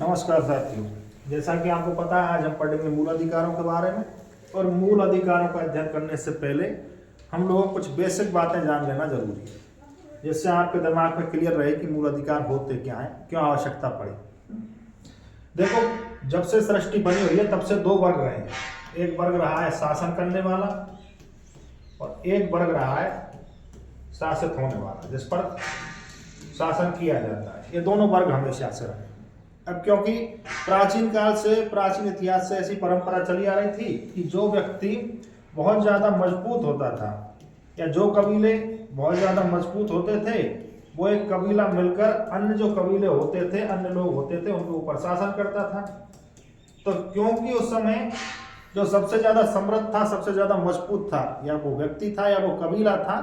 नमस्कार साथियों। जैसा कि आपको पता है, आज हम पढ़ेंगे मूल अधिकारों के बारे में। और मूल अधिकारों का अध्ययन करने से पहले हम लोगों को कुछ बेसिक बातें जान लेना जरूरी है, जिससे आपके दिमाग में क्लियर रहे कि मूल अधिकार होते क्या हैं, क्यों आवश्यकता पड़ी। देखो, जब से सृष्टि बनी हुई है तब से दो वर्ग रहे हैं। एक वर्ग रहा है शासन करने वाला और एक वर्ग रहा है शासित होने वाला, जिस पर शासन किया जाता है। ये दोनों वर्ग हमेशा से रहे। अब क्योंकि प्राचीन काल से, प्राचीन इतिहास से ऐसी परंपरा चली आ रही थी कि जो व्यक्ति बहुत ज़्यादा मजबूत होता था या जो कबीले बहुत ज़्यादा मजबूत होते थे, वो एक कबीला मिलकर अन्य जो कबीले होते थे, अन्य लोग होते थे, उनके ऊपर शासन करता था। तो क्योंकि उस समय जो सबसे ज़्यादा समृद्ध था, सबसे ज़्यादा मजबूत था, या वो व्यक्ति था, या वो कबीला था,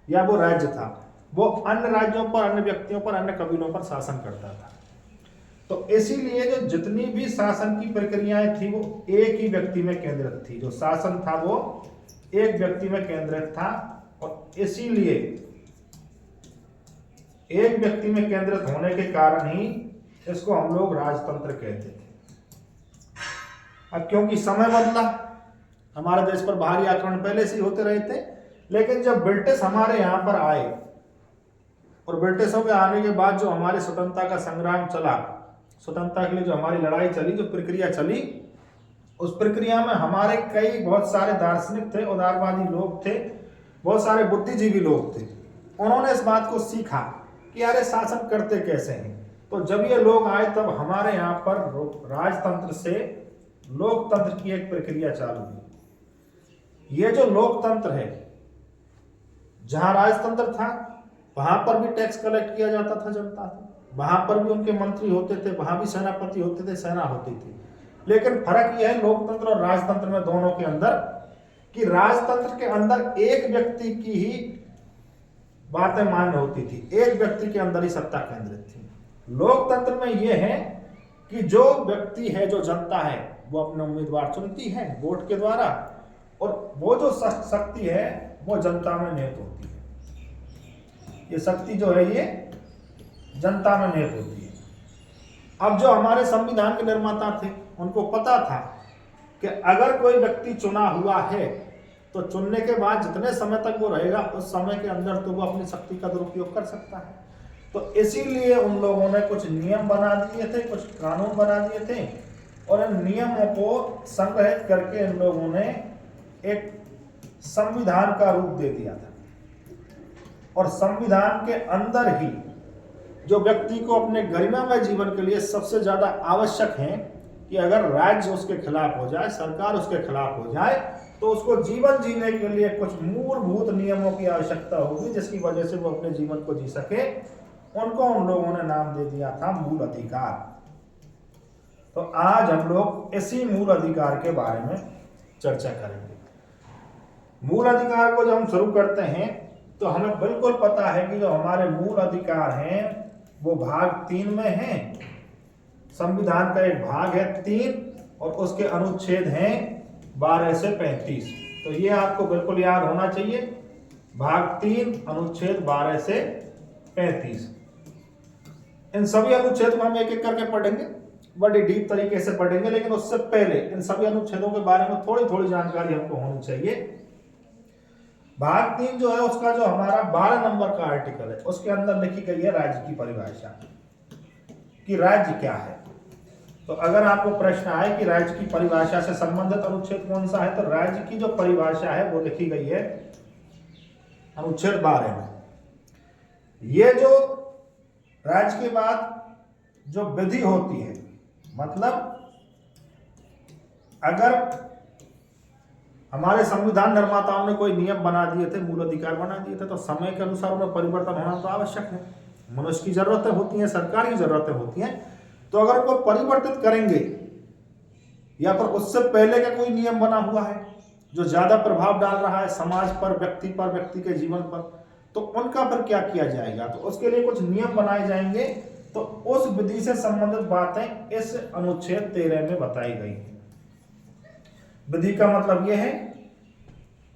या वो राज्य था, वो अन्य राज्यों पर, अन्य व्यक्तियों पर, अन्य कबीलों पर शासन करता था। तो इसीलिए जो जितनी भी शासन की प्रक्रियाएं थी वो एक ही व्यक्ति में केंद्रित थी। जो शासन था वो एक व्यक्ति में केंद्रित था और इसीलिए एक व्यक्ति में केंद्रित होने के कारण ही इसको हम लोग राजतंत्र कहते थे। अब क्योंकि समय बदला, हमारे देश पर बाहरी आक्रमण पहले से ही होते रहे थे, लेकिन जब ब्रिटिश हमारे यहाँ पर आए और ब्रिटिशों के आने के बाद जो हमारी स्वतंत्रता का संग्राम चला, स्वतंत्रता के लिए जो हमारी लड़ाई चली, जो प्रक्रिया चली, उस प्रक्रिया में हमारे कई बहुत सारे दार्शनिक थे, उदारवादी लोग थे, बहुत सारे बुद्धिजीवी लोग थे। उन्होंने इस बात को सीखा कि अरे शासन करते कैसे हैं। तो जब ये लोग आए तब हमारे यहाँ पर राजतंत्र से लोकतंत्र की एक प्रक्रिया चालू हुई। ये जो लोकतंत्र है, जहां राजतंत्र था वहां पर भी टैक्स कलेक्ट किया जाता था जनता से, वहां पर भी उनके मंत्री होते थे, वहां भी सेनापति होते थे, सेना होती थी। लेकिन फर्क यह है लोकतंत्र और राजतंत्र में, दोनों के अंदर, कि राजतंत्र के अंदर एक व्यक्ति की ही बातें मान्य होती थी, एक व्यक्ति के अंदर ही सत्ता केंद्रित थी। लोकतंत्र में यह है कि जो व्यक्ति है, जो जनता है, वो अपने उम्मीदवार चुनती है वोट के द्वारा, और वो जो शक्ति है वो जनता में निहित होती है। ये शक्ति जो है ये जनता में निहित होती है। अब जो हमारे संविधान के निर्माता थे, उनको पता था कि अगर कोई व्यक्ति चुना हुआ है तो चुनने के बाद जितने समय तक वो रहेगा, उस समय के अंदर तो वो अपनी शक्ति का दुरुपयोग कर सकता है। तो इसीलिए उन लोगों ने कुछ नियम बना दिए थे, कुछ कानून बना दिए थे, और इन नियमों को संग्रहित करके इन लोगों ने एक संविधान का रूप दे दिया था। और संविधान के अंदर ही जो व्यक्ति को अपने गरिमामय जीवन के लिए सबसे ज्यादा आवश्यक है कि अगर राज्य उसके खिलाफ हो जाए, सरकार उसके खिलाफ हो जाए, तो उसको जीवन जीने के लिए कुछ मूलभूत नियमों की आवश्यकता होगी, जिसकी वजह से वो अपने जीवन को जी सके। उनको उन लोगों ने नाम दे दिया था मूल अधिकार। तो आज हम लोग इसी मूल अधिकार के बारे में चर्चा करेंगे। मूल अधिकार को जब हम शुरू करते हैं तो हमें बिल्कुल पता है कि जो हमारे मूल अधिकार हैं वो भाग 3 में हैं। संविधान का एक भाग है 3 और उसके अनुच्छेद हैं 12 से 35। तो ये आपको बिल्कुल याद होना चाहिए, भाग 3 अनुच्छेद 12 से 35। इन सभी अनुच्छेद को हम एक एक करके पढ़ेंगे, बड़ी डीप तरीके से पढ़ेंगे, लेकिन उससे पहले इन सभी अनुच्छेदों के बारे में थोड़ी थोड़ी जानकारी हमको होनी चाहिए। भाग 3 जो है उसका जो हमारा 12 नंबर का आर्टिकल है, उसके अंदर लिखी गई है राज्य की परिभाषा, कि राज्य क्या है। तो अगर आपको प्रश्न आए कि राज्य की परिभाषा से संबंधित अनुच्छेद कौन सा है, तो राज्य की जो परिभाषा है वो लिखी गई है अनुच्छेद 12 में। ये जो राज्य के बाद जो विधि होती है, मतलब अगर हमारे संविधान निर्माताओं ने कोई नियम बना दिए थे, मूल अधिकार बना दिए थे, तो समय के अनुसार उनमें परिवर्तन होना तो आवश्यक है। मनुष्य की जरूरतें होती हैं, सरकार की जरूरतें होती हैं, तो अगर उनको परिवर्तित करेंगे या फिर उससे पहले का कोई नियम बना हुआ है जो ज्यादा प्रभाव डाल रहा है समाज पर, व्यक्ति के जीवन पर, तो उनका फिर क्या किया जाएगा। तो उसके लिए कुछ नियम बनाए जाएंगे। तो उस विधि से संबंधित बातें इस अनुच्छेद 13 में बताई गई हैं। विधि का मतलब यह है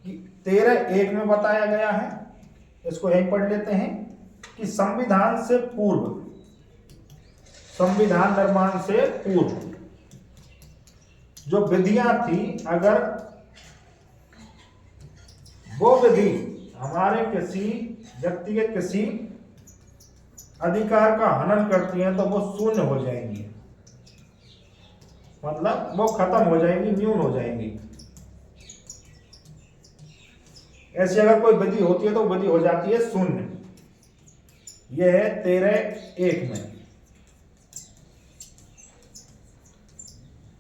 कि 13(1) में बताया गया है, इसको यहीं पढ़ लेते हैं, कि संविधान से पूर्व संविधान निर्माण से पूर्व जो विधियां थी, अगर वो विधि हमारे किसी व्यक्ति के किसी अधिकार का हनन करती हैं तो वो शून्य हो जाएंगी, मतलब वो खत्म हो जाएंगी, न्यून हो जाएंगी। ऐसी अगर कोई विधि होती है तो विधि हो जाती है शून्य। यह है 13(1) में।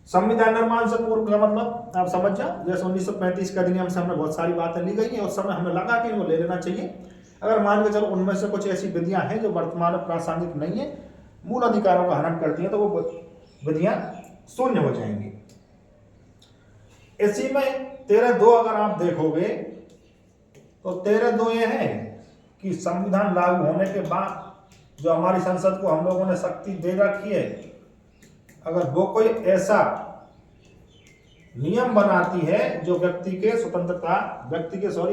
संविधान निर्माण से पूर्व का मतलब आप समझ जाओ, जैसे 1935 का अधिनियम से हमने बहुत सारी बातें ली गई हैं, उस समय हमें लगा कि इनको ले लेना चाहिए। अगर मान के चलो उनमें से कुछ ऐसी विधियां हैं जो वर्तमान में प्रासंगिक नहीं है, मूल अधिकारों का हनन करती हैं, तो वो विधियां शून्य हो जाएंगी। इसी में 13(2) अगर आप देखोगे तो 13(2) ये है कि संविधान लागू होने के बाद जो हमारी संसद को हम लोगों ने शक्ति दे रखी है, अगर वो कोई ऐसा नियम बनाती है जो व्यक्ति के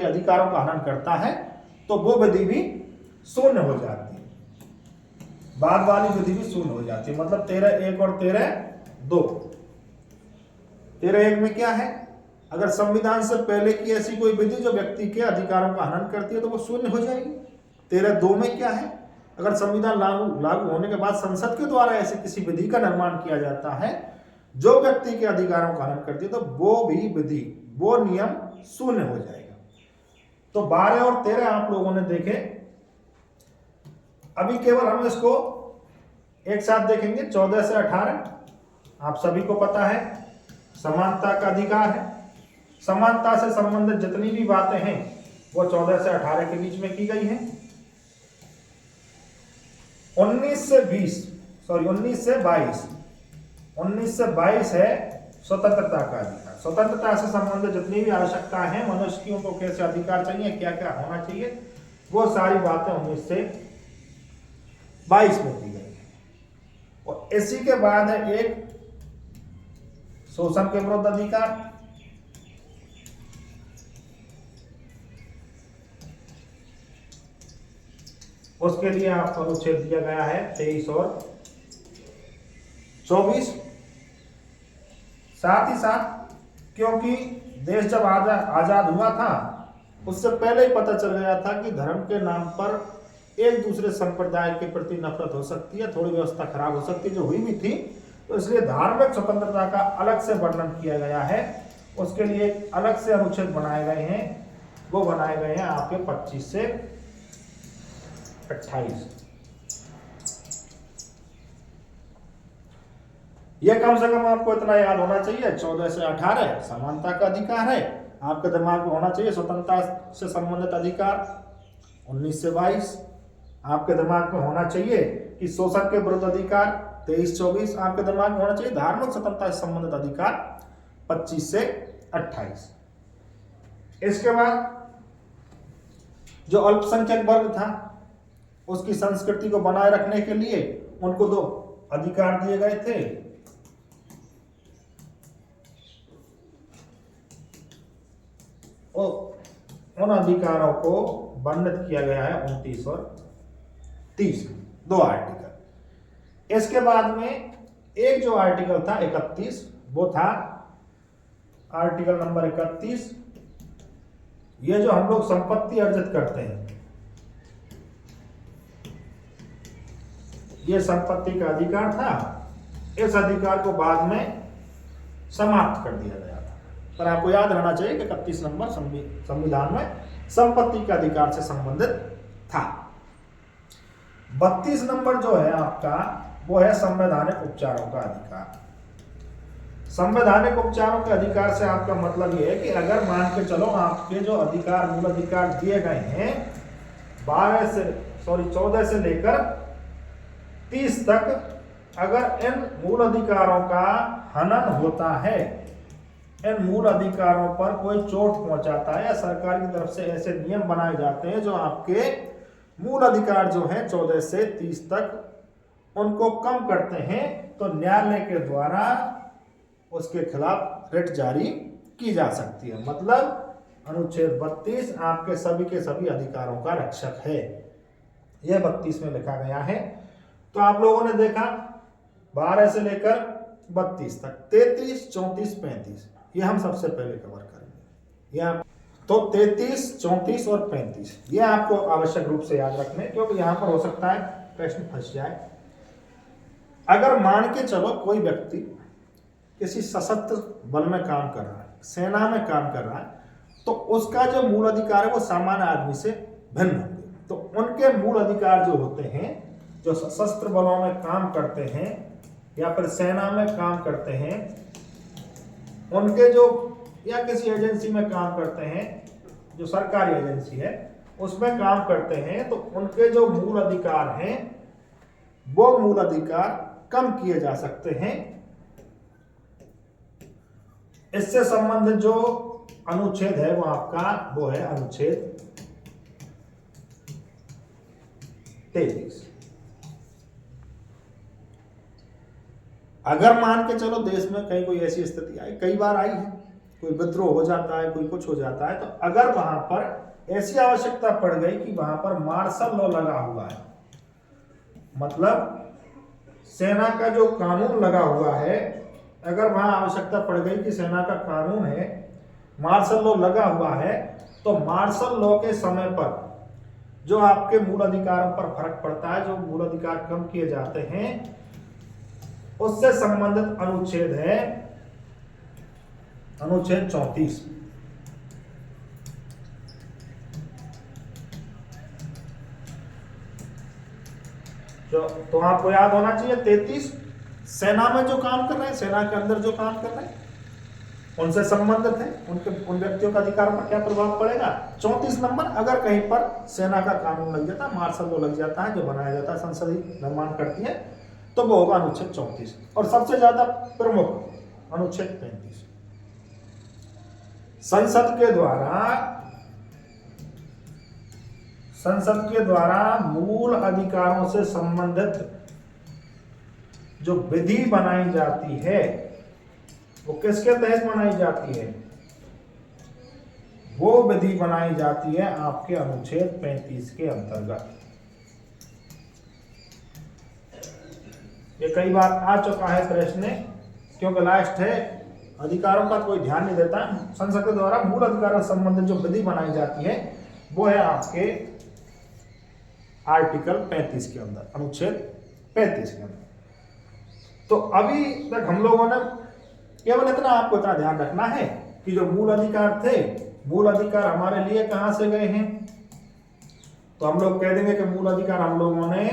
अधिकारों का हनन करता है, तो वो विधि भी शून्य हो जाती है, बाद वाली विधि भी शून्य हो जाती है। मतलब 13(1) और 13(2). 13(1) में क्या है, अगर संविधान से पहले की ऐसी कोई विधि जो व्यक्ति के अधिकारों का हनन करती है तो वो शून्य हो जाएगी। 13(2) में क्या है, अगर संविधान लागू होने के बाद संसद के द्वारा ऐसी किसी विधि का निर्माण किया जाता है जो व्यक्ति के अधिकारों का हनन करती है, तो वो भी विधि, वो नियम शून्य हो जाएगा। तो 12 और 13 आप लोगों ने देखे। अभी केवल हम इसको एक साथ देखेंगे। 14 से 18 आप सभी को पता है समानता का अधिकार है। समानता से संबंधित जितनी भी बातें हैं वो 14 से 18 के बीच में की गई हैं। 19 से 22 है स्वतंत्रता का अधिकार। स्वतंत्रता से संबंधित जितनी भी आवश्यकताएं हैं, मनुष्यों को कैसे अधिकार चाहिए, क्या क्या होना चाहिए, वो सारी बातें 19 से 22 में की गई है। और इसी के बाद है एक शोषण के विरुद्ध अधिकार। उसके लिए आपको अनुच्छेद दिया गया है 23 और 24। साथ ही साथ क्योंकि देश जब आजाद हुआ था उससे पहले ही पता चल गया था कि धर्म के नाम पर एक दूसरे संप्रदाय के प्रति नफरत हो सकती है, थोड़ी व्यवस्था खराब हो सकती है, जो हुई भी थी। तो इसलिए धार्मिक स्वतंत्रता का अलग से वर्णन किया गया है। उसके लिए अलग से अनुच्छेद बनाए गए हैं। वो बनाए गए हैं आपके 25 से 28। यह कम से कम आपको इतना याद होना चाहिए। 14 से 18 समानता का अधिकार है, आपके दिमाग में होना चाहिए स्वतंत्रता से संबंधित अधिकार। 19 से 22 आपके दिमाग में होना चाहिए कि शोषण के विरुद्ध अधिकार। 23-24 आपके दिमाग में होना चाहिए धार्मिक स्वतंत्रता से संबंधित अधिकार। 25 से 28। इसके बाद जो अल्पसंख्यक वर्ग था उसकी संस्कृति को बनाए रखने के लिए उनको 2 अधिकार दिए गए थे। उन अधिकारों को वर्णित किया गया है 29 और 30 में, 2 आर्टिकल। इसके बाद में एक जो आर्टिकल था 31, वो था आर्टिकल नंबर 31। ये जो हम लोग संपत्ति अर्जित करते हैं, ये संपत्ति का अधिकार था। इस अधिकार को बाद में समाप्त कर दिया गया था, पर आपको याद रहना चाहिए कि 31 नंबर संविधान में संपत्ति के अधिकार से संबंधित था। 32 नंबर जो है आपका, वो है संवैधानिक उपचारों का अधिकार। संवैधानिक उपचारों के अधिकार से आपका मतलब यह है कि अगर मान के चलो आपके जो अधिकार, मूल अधिकार दिए गए हैं 14 से लेकर 30 तक, अगर इन मूल अधिकारों का हनन होता है, इन मूल अधिकारों पर कोई चोट पहुंचाता है या सरकार की तरफ से ऐसे नियम बनाए जाते हैं जो आपके मूल अधिकार जो हैं 14 से 30 तक उनको कम करते हैं, तो न्यायालय के द्वारा उसके खिलाफ रिट जारी की जा सकती है। मतलब अनुच्छेद 32 आपके सभी के सभी अधिकारों का रक्षक है। यह 32 में लिखा गया है। तो आप लोगों ने देखा 12 से लेकर 32 तक, 33, 34, 35, ये हम सबसे पहले कवर करेंगे। यहाँ तो 33, 34 और 35 ये आपको आवश्यक रूप से याद रखने, क्योंकि यहाँ पर हो सकता है प्रश्न फंस जाए। अगर मान के चलो कोई व्यक्ति किसी सशस्त्र बल में काम कर रहा है, सेना में काम कर रहा है, तो उसका जो मूल अधिकार है वो सामान्य आदमी से भिन्न होंगे। तो उनके मूल अधिकार जो होते हैं, जो सशस्त्र बलों में काम करते हैं या फिर सेना में काम करते हैं, उनके जो या किसी एजेंसी में काम करते हैं, जो सरकारी एजेंसी है उसमें काम करते हैं, तो उनके जो मूल अधिकार हैं वो मूल अधिकार कम किए जा सकते हैं। इससे संबंधित जो अनुच्छेद है वो आपका वो है अनुच्छेद 23। अगर मान के चलो देश में कहीं कोई ऐसी स्थिति आई, कई बार आई है, कोई विद्रोह हो जाता है, कोई कुछ हो जाता है, तो अगर वहां पर ऐसी आवश्यकता पड़ गई कि वहां पर मार्शल लॉ लगा हुआ है, मतलब सेना का जो कानून लगा हुआ है, अगर वहां आवश्यकता पड़ गई कि सेना का कानून है, मार्शल लॉ लगा हुआ है, तो मार्शल लॉ के समय पर जो आपके मूल अधिकारों पर फर्क पड़ता है, जो मूल अधिकार कम किए जाते हैं, उससे संबंधित अनुच्छेद है अनुच्छेद 34। तो आपको याद होना चाहिए 33 सेना में जो काम कर रहे हैं, सेना के अंदर जो काम कर रहे हैं उनसे संबंधित है, उन व्यक्तियों का अधिकार पर क्या प्रभाव पड़ेगा। 34 नंबर, अगर कहीं पर सेना का कानून लग जाता है, मार्शल लॉ लग जाता है, जो बनाया जाता है, संसदीय निर्माण करती है, तो वो होगा अनुच्छेद 34। और सबसे ज्यादा प्रमुख अनुच्छेद 35। संसद के द्वारा मूल अधिकारों से संबंधित जो विधि बनाई जाती है वो किसके तहत बनाई जाती है, वो विधि बनाई जाती है आपके अनुच्छेद 35 के अंतर्गत। ये कई बार आ चुका है प्रश्न, क्योंकि लास्ट है, अधिकारों का कोई ध्यान नहीं देता। संसद के द्वारा मूल अधिकारों से संबंधित जो विधि बनाई जाती है वो है आपके आर्टिकल 35 के अंदर, अनुच्छेद 35 के अंदर। तो अभी तक हम लोगों ने केवल इतना, आपको इतना ध्यान रखना है कि जो मूल अधिकार थे, मूल अधिकार हमारे लिए कहां से गए हैं, तो हम लोग कह देंगे कि मूल अधिकार हम लोगों ने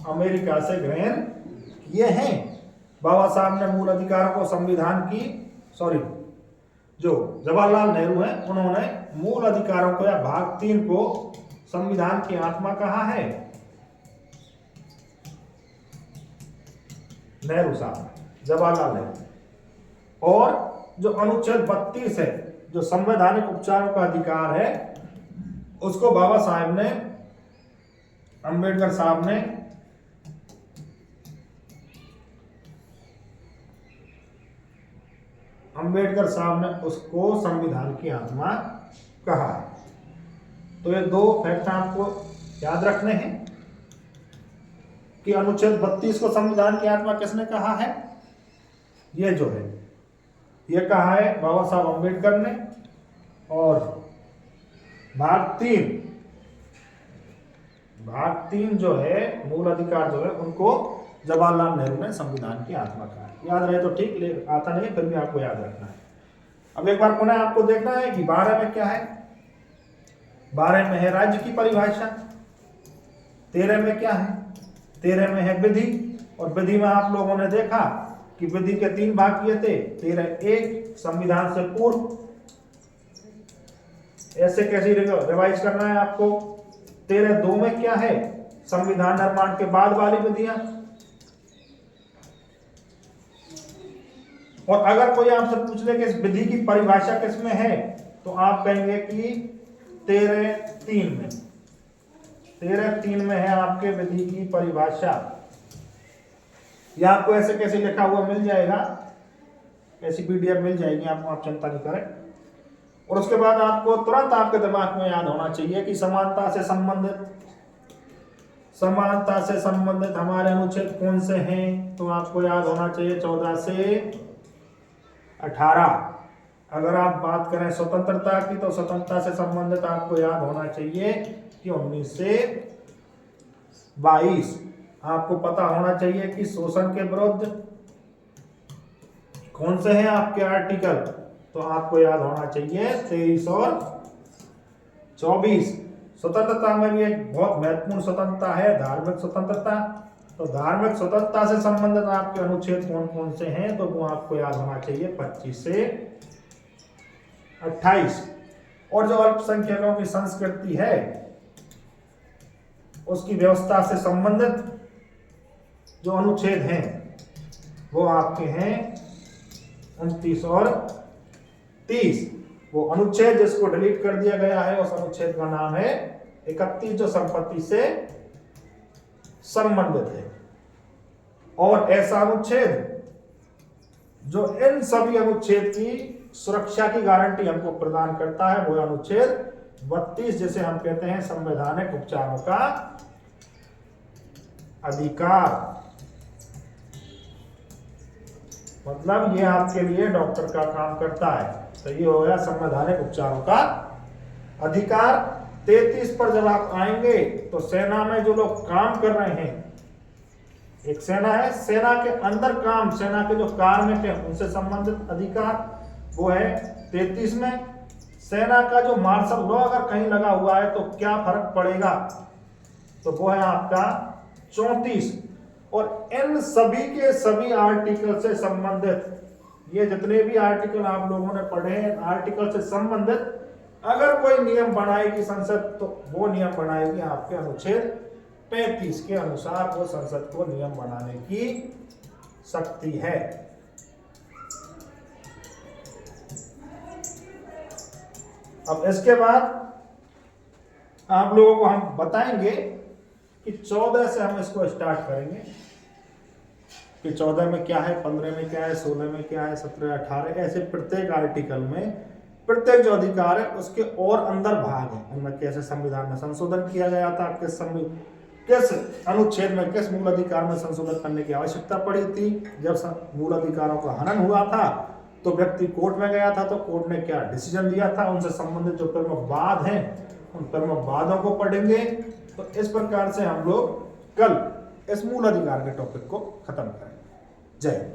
अमेरिका से ग्रहण किए हैं। बाबा साहब ने मूल अधिकारों को संविधान की जो जवाहरलाल नेहरू हैं, उन्होंने मूल अधिकारों को या भाग 3 को संविधान की आत्मा कहा है, नेहरू साहब, जवाहरलाल नेहरू। और जो अनुच्छेद 32 है, जो संवैधानिक उपचारों का अधिकार है, उसको बाबा साहब ने, अंबेडकर साहब ने उसको संविधान की आत्मा कहा है। तो ये 2 फैक्ट आपको याद रखने हैं कि अनुच्छेद 32 को संविधान की आत्मा किसने कहा है, ये जो है ये कहा है बाबा साहब अंबेडकर ने। और भाग 3 जो है, मूल अधिकार जो है, उनको जवाहरलाल नेहरू ने संविधान की आत्मा कहा है। याद रहे तो ठीक, ले आता नहीं फिर भी आपको याद रखना है। अब एक बार पुनः आपको देखना है कि 12 में क्या है। 12 में है राज्य की परिभाषा, 13 में क्या है, 13 में है विधि। और विधि में आप लोगों ने देखा कि विधि के 3 भाग किए थे। 13(1) संविधान से पूर्व, ऐसे कैसे रिवाइज करना है आपको। 13(2) में क्या है, संविधान निर्माण के बाद वाली विधियां। और अगर कोई आपसे पूछ ले कि इस विधि की परिभाषा किसमें है, तो आप कहेंगे कि 13(3) में। 13(3) में है आपके विधि की परिभाषा। यह आपको ऐसे कैसे लिखा हुआ मिल जाएगा, ऐसी PDF मिल जाएगी आपको, आप चिंता नहीं करें। और उसके बाद आपको तुरंत आपके दिमाग में याद होना चाहिए कि समानता से संबंधित समानता से संबंधित हमारे अनुच्छेद कौन से हैं, तो आपको याद होना चाहिए 14 से 18। अगर आप बात करें स्वतंत्रता की, तो स्वतंत्रता से संबंधित आपको याद होना चाहिए कि 19 से 22। आपको पता होना चाहिए कि शोषण के विरुद्ध कौन से हैं आपके आर्टिकल, तो आपको याद होना चाहिए 23 और 24। स्वतंत्रता में भी एक बहुत महत्वपूर्ण स्वतंत्रता है धार्मिक स्वतंत्रता। तो धार्मिक स्वतंत्रता से संबंधित आपके अनुच्छेद कौन कौन से हैं, तो वो आपको याद होना चाहिए 25 से 28। और जो अल्पसंख्यकों की संस्कृति है उसकी व्यवस्था से संबंधित जो अनुच्छेद हैं वो आपके हैं 29 और 30। वो अनुच्छेद जिसको डिलीट कर दिया गया है उस अनुच्छेद का नाम है 31, जो संपत्ति से संबंधित है। और ऐसा अनुच्छेद जो इन सभी अनुच्छेद की सुरक्षा की गारंटी हमको प्रदान करता है वो अनुच्छेद 32, जिसे हम कहते हैं संवैधानिक उपचारों का अधिकार। मतलब ये आपके लिए डॉक्टर का काम करता है। तो ये हो गया संवैधानिक उपचारों का अधिकार। 33 पर जब आप आएंगे तो सेना में जो लोग काम कर रहे हैं, एक सेना है, सेना के अंदर काम, सेना के जो कार्मिक हैं उनसे संबंधित अधिकार वो है 33 में। सेना का जो मार्शल लॉ अगर कहीं लगा हुआ है तो क्या फर्क पड़ेगा, तो वो है आपका 34। और इन सभी के सभी आर्टिकल से संबंधित ये जितने भी आर्टिकल आप लोगों ने पढ़े हैं, आर्टिकल से संबंधित अगर कोई नियम बनाएगी संसद, तो वो नियम बनाएगी आपके अनुच्छेद 35 के अनुसार। वो संसद को नियम बनाने की शक्ति है। अब इसके बाद आप लोगों को हम बताएंगे कि 14 से हम इसको स्टार्ट करेंगे कि 14 में क्या है, 15 में क्या है, 16 में क्या है, 17, 18, ऐसे प्रत्येक आर्टिकल में प्रत्येक जो अधिकार है उसके और अंदर भाग है, उनमें कैसे संविधान में संशोधन किया गया था, किस अनुच्छेद में, किस मूल अधिकार में संशोधन करने की आवश्यकता पड़ी थी। जब मूल अधिकारों का हनन हुआ था तो व्यक्ति कोर्ट में गया था, तो कोर्ट ने क्या डिसीजन दिया था, उनसे संबंधित जो प्रमुख वाद हैं उन प्रमुख वादों को पढ़ेंगे। तो इस प्रकार से हम लोग कल इस मूल अधिकार के टॉपिक को खत्म करेंगे। जय हिंद।